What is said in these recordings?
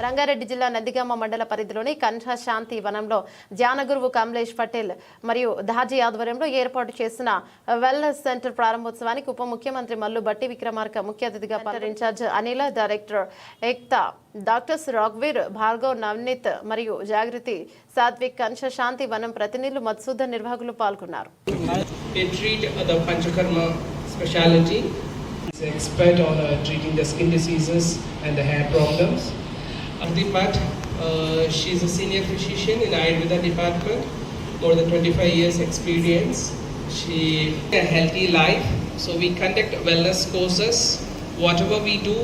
రంగారెడ్డి జిల్లా నందిగామ మండల పరిధిలోని కన్హ శాంతి వనంలో ధ్యానగురువు కమలేష్ పటేల్ మరియు ధాజీ ఆధ్వర్యంలో ఏర్పాటు చేసిన వెల్నెస్ సెంటర్ ప్రారంభోత్సవానికి ఉప ముఖ్యమంత్రి మల్లు బట్టి విక్రమార్క ముఖ్య అతిథిగా incharge Anila, director Ekta, doctors రాఘ్వీర్, భార్గవ్, నవనీత్ మరియు జాగృతి, సాత్విక్, కన్హ శాంతి వనం ప్రతినిధులు, మత్సూద నిర్వాహకులు పాల్గొన్నారు. He's an expert on treating the skin diseases and the hair problems. Adipat, she is a senior physician in Ayurveda department, more than 25 years experience. She a healthy life, so we conduct wellness courses. Whatever we do.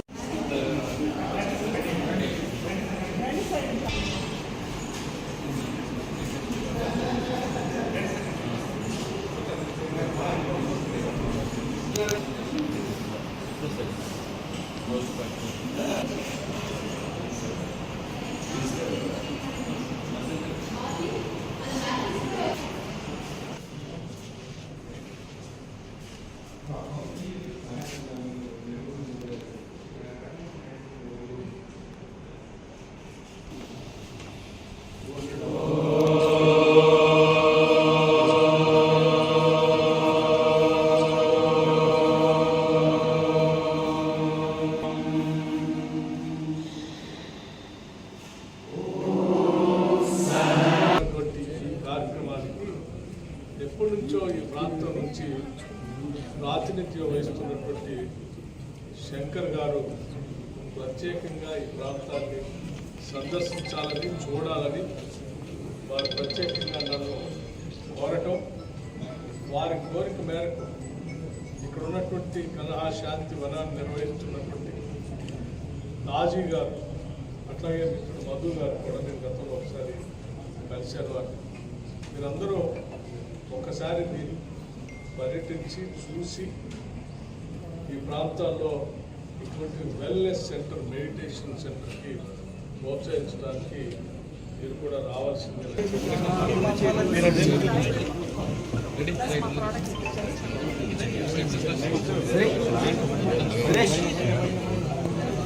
ఎప్పటి నుంచో ఈ ప్రాంతం నుంచి ప్రాతినిధ్యం వహిస్తున్నటువంటి శంకర్ గారు ప్రత్యేకంగా ఈ ప్రాంతాన్ని సందర్శించాలని, చూడాలని వారు ప్రత్యేకంగా నన్ను కోరటం, వారి కోరిక మేరకు ఇక్కడ ఉన్నటువంటి కన్హ శాంతి వనాన్ని నిర్వహిస్తున్నటువంటి తాజీ గారు, అట్లాగే మిత్రుడు మధు గారు కూడా నేను గతంలో ఒకసారి కలిశారు. వారు మీరందరూ ఒకసారి మీరు పర్యటించి చూసి ఈ ప్రాంతాల్లో ఇటువంటి వెల్నెస్ సెంటర్, మెడిటేషన్ సెంటర్కి ప్రోత్సహించడానికి మీరు కూడా రావాల్సిందే.